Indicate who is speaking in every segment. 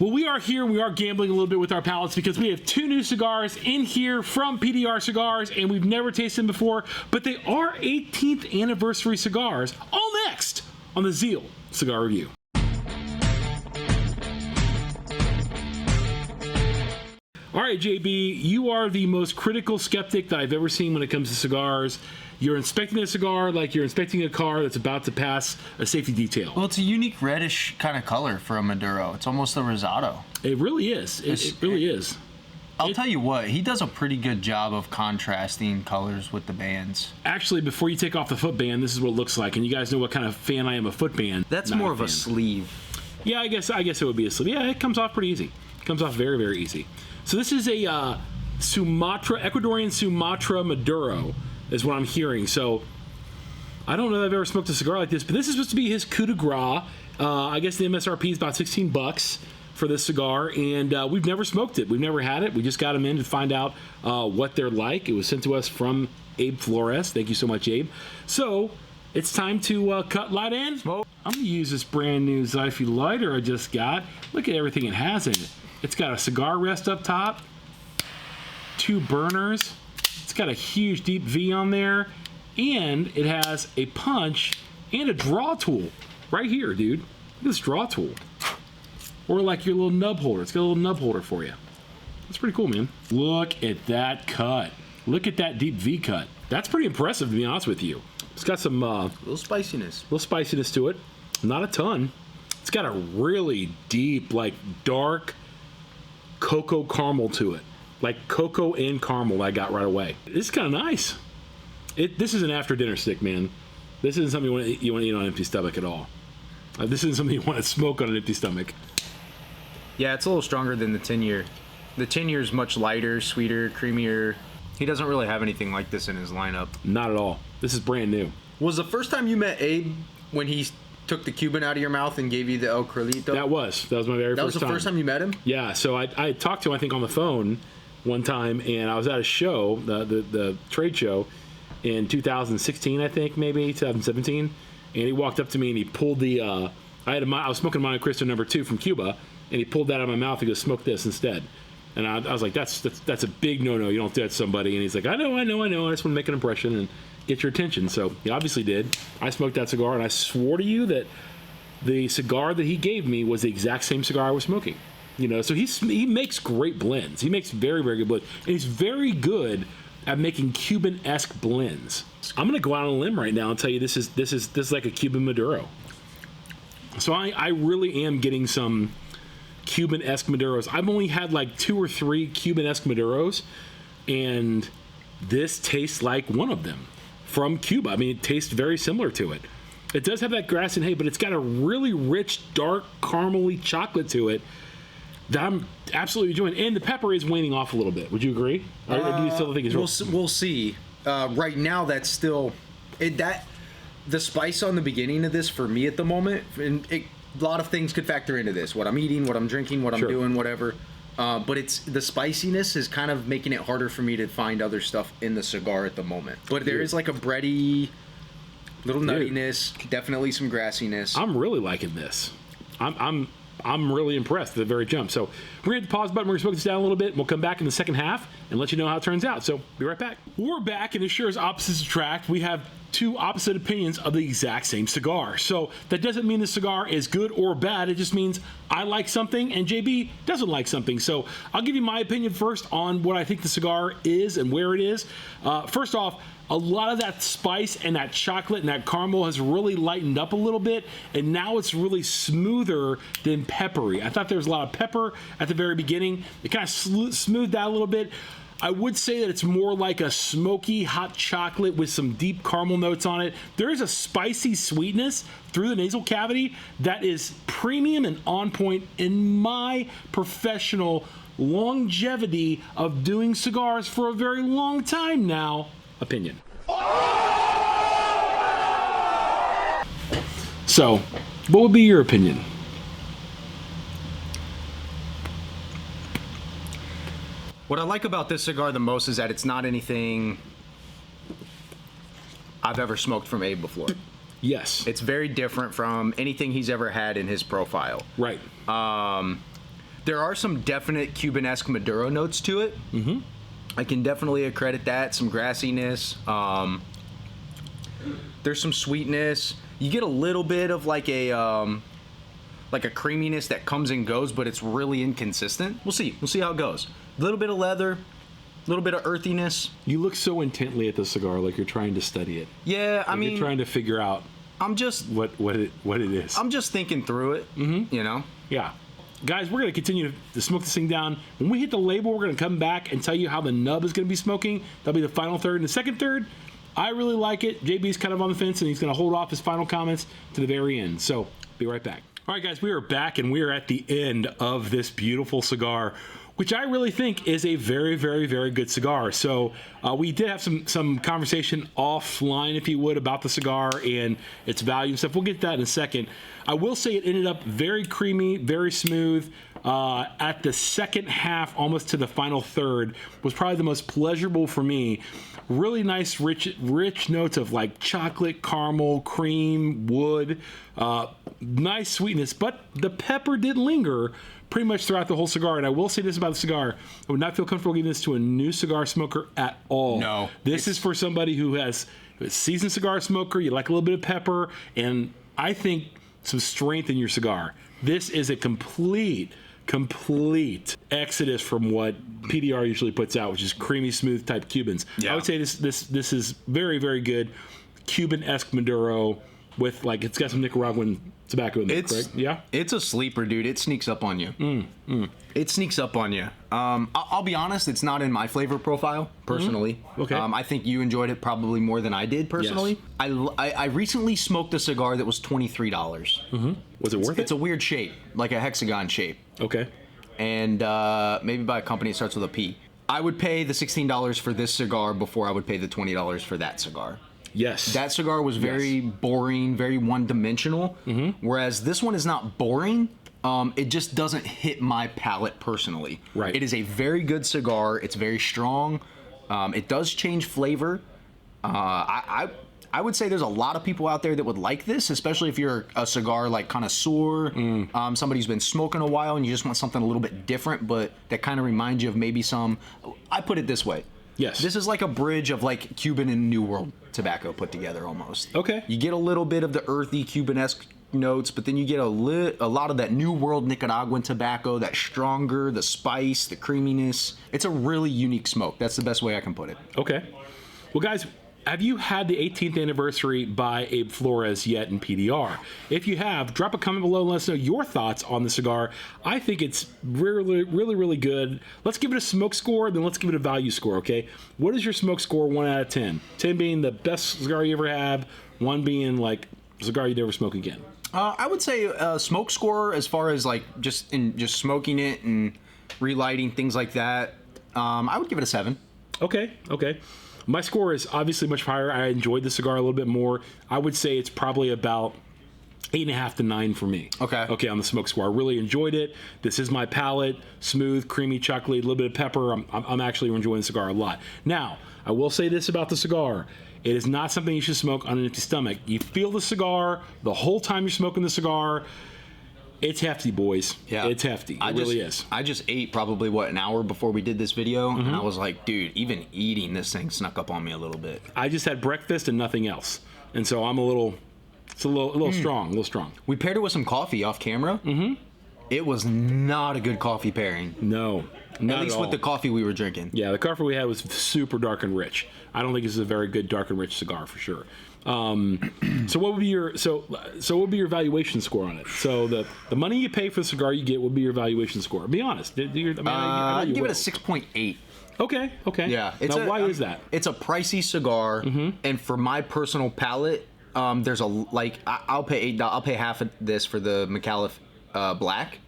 Speaker 1: Well, we are here. We are gambling a little bit with our palates because we have 2 new cigars in here from PDR Cigars, and we've never tasted them before, but they are 18th anniversary cigars. All next on the Zeal Cigar Review. All right, JB, you are the most critical skeptic that I've ever seen when it comes to cigars. You're inspecting a cigar like you're inspecting a car that's about to pass a safety detail.
Speaker 2: Well, it's a unique reddish kind of color for a Maduro. It's almost a rosado.
Speaker 1: It really is. It really is.
Speaker 2: I'll tell you what, he does a pretty good job of contrasting colors with the bands.
Speaker 1: Actually, before you take off the foot band, this is what it looks like, and you guys know what kind of fan I am of foot band.
Speaker 2: That's more of a sleeve.
Speaker 1: Yeah, I guess it would be a sleeve. Yeah, it comes off pretty easy. It comes off very, very easy. So this is a Ecuadorian Sumatra Maduro, is what I'm hearing. So I don't know that I've ever smoked a cigar like this, but this is supposed to be his coup de grace. I guess the MSRP is about $16 for this cigar, and we've never smoked it. We've never had it. We just got them in to find out what they're like. It was sent to us from Abe Flores. Thank you so much, Abe. So it's time to cut, light, and smoke. I'm going to use this brand new Zyphy lighter I just got. Look at everything it has in it. It's got a cigar rest up top, 2 burners. It's got a huge deep V on there, and it has a punch and a draw tool right here, dude. Look at this draw tool. Or like your little nub holder. It's got a little nub holder for you. That's pretty cool, man. Look at that cut. Look at that deep V cut. That's pretty impressive, to be honest with you. It's got some
Speaker 2: little spiciness.
Speaker 1: Little spiciness to it. Not a ton. It's got a really deep, like dark cocoa caramel to it. Like cocoa and caramel I got right away. This is kind of nice. This is an after dinner stick, man. This isn't something you want to eat on an empty stomach at all. This isn't something you want to smoke on an empty stomach.
Speaker 2: Yeah, it's a little stronger than the 10-year. The 10-year is much lighter, sweeter, creamier. He doesn't really have anything like this in his lineup.
Speaker 1: Not at all. This is brand new.
Speaker 2: Was the first time you met Abe when he took the Cuban out of your mouth and gave you the El Corralito?
Speaker 1: That was my very first time.
Speaker 2: That was the first time you met him?
Speaker 1: Yeah, so I talked to him, I think, on the phone one time, and I was at a show, the trade show, in 2016, I think, maybe 2017, and he walked up to me and he pulled the I was smoking Monte Cristo number 2 from Cuba, and he pulled that out of my mouth and goes, "Smoke this instead." And I was like, that's a big no-no. You don't do that to somebody. And he's like, I know. I just want to make an impression and get your attention. So he obviously did. I smoked that cigar, and I swore to you that the cigar that he gave me was the exact same cigar I was smoking. You know, so he makes great blends. He makes very, very good blends. And he's very good at making Cuban-esque blends. I'm going to go out on a limb right now and tell you this is like a Cuban Maduro. So I really am getting some Cuban-esque Maduros. I've only had like 2 or 3 Cuban-esque Maduros, and this tastes like one of them from Cuba. I mean, it tastes very similar to it. It does have that grass and hay, but it's got a really rich, dark, caramely chocolate to it that I'm absolutely enjoying. And the pepper is waning off a little bit. Would you agree? Or do you still think it's
Speaker 2: we'll see. Right now, that's still the spice on the beginning of this for me at the moment. And a lot of things could factor into this: what I'm eating, what I'm drinking, what I'm doing, whatever. But the spiciness is kind of making it harder for me to find other stuff in the cigar at the moment. But there is like a bready, little nuttiness, definitely some grassiness.
Speaker 1: I'm really liking this. I'm really impressed at the very jump. So we're going to hit the pause button. We're going to smoke this down a little bit, and we'll come back in the second half and let you know how it turns out. So be right back. We're back, and as sure as opposites attract, we have 2 opposite opinions of the exact same cigar. So that doesn't mean the cigar is good or bad. It just means I like something and JB doesn't like something. So I'll give you my opinion first on what I think the cigar is and where it is. First off, a lot of that spice and that chocolate and that caramel has really lightened up a little bit, and now it's really smoother than peppery. I thought there was a lot of pepper at the very beginning. It kind of smoothed out a little bit. I would say that it's more like a smoky hot chocolate with some deep caramel notes on it. There is a spicy sweetness through the nasal cavity that is premium and on point in my professional longevity of doing cigars for a very long time now opinion. So, what would be your opinion?
Speaker 2: What I like about this cigar the most is that it's not anything I've ever smoked from Abe before.
Speaker 1: Yes.
Speaker 2: It's very different from anything he's ever had in his profile.
Speaker 1: Right.
Speaker 2: There are some definite Cuban-esque Maduro notes to it. Mm-hmm. I can definitely accredit that. Some grassiness. There's some sweetness. You get a little bit of like a creaminess that comes and goes, but it's really inconsistent. We'll see. We'll see how it goes. A little bit of leather, a little bit of earthiness.
Speaker 1: You look so intently at the cigar, like you're trying to study it.
Speaker 2: Yeah, I mean,
Speaker 1: you're trying to figure out.
Speaker 2: I'm just
Speaker 1: what it is.
Speaker 2: I'm just thinking through it. Mm-hmm. You know.
Speaker 1: Yeah. Guys, we're going to continue to smoke this thing down. When we hit the label, we're going to come back and tell you how the nub is going to be smoking. That'll be the final third. And the second third, I really like it. JB's kind of on the fence, and he's going to hold off his final comments to the very end. So, be right back. All right, guys, we are back, and we are at the end of this beautiful cigar, which I really think is a very, very, very good cigar. So we did have some conversation offline, if you would, about the cigar and its value and stuff. We'll get to that in a second. I will say it ended up very creamy, very smooth. At the second half, almost to the final third, was probably the most pleasurable for me. Really nice, rich notes of like chocolate, caramel, cream, wood, nice sweetness, but the pepper did linger pretty much throughout the whole cigar. And I will say this about the cigar: I would not feel comfortable giving this to a new cigar smoker at all.
Speaker 2: No,
Speaker 1: this is for somebody who has a seasoned cigar smoker. You like a little bit of pepper, and I think some strength in your cigar. This is a complete exodus from what PDR usually puts out, which is creamy, smooth type Cubans. Yeah. I would say this is very, very good Cuban-esque Maduro with, like, it's got some Nicaraguan tobacco in there, correct? Yeah?
Speaker 2: It's a sleeper, dude. It sneaks up on you. It sneaks up on you. I'll be honest, it's not in my flavor profile, personally.
Speaker 1: Okay.
Speaker 2: I think you enjoyed it probably more than I did, personally. Yes. I recently smoked a cigar that was $23.
Speaker 1: Was it worth it?
Speaker 2: It's a weird shape, like a hexagon shape.
Speaker 1: Okay.
Speaker 2: And maybe by a company that starts with a P. I would pay the $16 for this cigar before I would pay the $20 for that cigar.
Speaker 1: Yes.
Speaker 2: That cigar was very boring, very one-dimensional, whereas this one is not boring. It just doesn't hit my palate personally.
Speaker 1: Right.
Speaker 2: It is a very good cigar. It's very strong. It does change flavor. I would say there's a lot of people out there that would like this, especially if you're a cigar like connoisseur, somebody who's been smoking a while and you just want something a little bit different, but that kind of reminds you of maybe some. I put it this way.
Speaker 1: Yes.
Speaker 2: This is like a bridge of like Cuban and New World tobacco put together almost.
Speaker 1: Okay.
Speaker 2: You get a little bit of the earthy Cuban-esque notes, but then you get a lot of that New World Nicaraguan tobacco, that stronger, the spice, the creaminess. It's a really unique smoke. That's the best way I can put it.
Speaker 1: Okay. Well, guys, have you had the 18th anniversary by Abe Flores yet in PDR? If you have, drop a comment below and let us know your thoughts on the cigar. I think it's really, really, really good. Let's give it a smoke score, then let's give it a value score, okay? What is your smoke score 1 out of 10? 10 being the best cigar you ever have, 1 being like a cigar you never smoke again.
Speaker 2: I would say a smoke score as far as like just smoking it and relighting, things like that. I would give it a 7.
Speaker 1: Okay. My score is obviously much higher. I enjoyed the cigar a little bit more. I would say it's probably about 8.5 to 9 for me. Okay, on the smoke score. I really enjoyed it. This is my palate. Smooth, creamy, chocolate, a little bit of pepper. I'm actually enjoying the cigar a lot. Now, I will say this about the cigar. It is not something you should smoke on an empty stomach. You feel the cigar the whole time you're smoking the cigar. It's hefty, boys. Yeah. It's hefty. It really is.
Speaker 2: I just ate probably, an hour before we did this video, and I was like, dude, even eating this thing snuck up on me a little bit.
Speaker 1: I just had breakfast and nothing else. And so I'm a little strong.
Speaker 2: We paired it with some coffee off camera. It was not a good coffee pairing.
Speaker 1: No, not
Speaker 2: at least with the coffee we were drinking.
Speaker 1: Yeah, the coffee we had was super dark and rich. I don't think this is a very good dark and rich cigar for sure. So what would be your what would be your valuation score on it? So the money you pay for the cigar you get would be your valuation score. Be honest.
Speaker 2: I'd give it a 6.8.
Speaker 1: Okay.
Speaker 2: Yeah.
Speaker 1: Why is that?
Speaker 2: It's a pricey cigar, and for my personal palate, there's I'll pay $8. I'll pay half of this for the McAuliffe Black.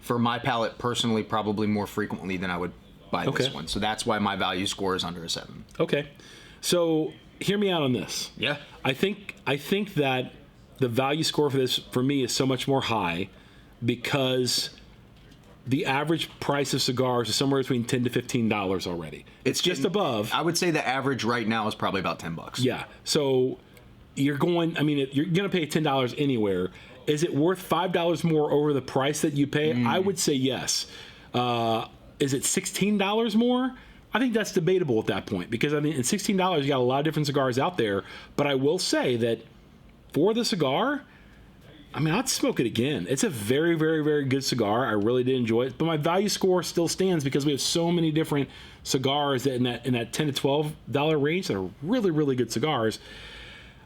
Speaker 2: For my palate personally, probably more frequently than I would buy this one. So that's why my value score is under a 7.
Speaker 1: Okay. So hear me out on this.
Speaker 2: Yeah.
Speaker 1: I think that the value score for this for me is so much more high because the average price of cigars is somewhere between $10 to $15 already. It's just above.
Speaker 2: I would say the average right now is probably about $10.
Speaker 1: Yeah. So you're going to pay $10 anywhere. Is it worth $5 more over the price that you pay? I would say yes. Is it $16 more? I think that's debatable at that point because, I mean, at $16, you got a lot of different cigars out there. But I will say that for the cigar, I mean, I'd smoke it again. It's a very, very, very good cigar. I really did enjoy it. But my value score still stands because we have so many different cigars that in that $10 to $12 range that are really, really good cigars.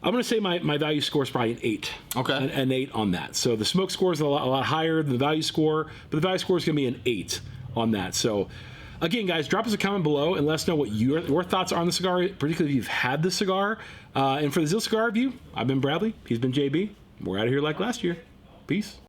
Speaker 1: I'm going to say my value score is probably an 8.
Speaker 3: Okay.
Speaker 1: An 8 on that. So the smoke score is a lot higher than the value score, but the value score is going to be an 8 on that. So again, guys, drop us a comment below and let us know what your thoughts are on the cigar, particularly if you've had the cigar. And for the Zeal Cigar Review, I've been Bradley. He's been JB. We're out of here like last year. Peace.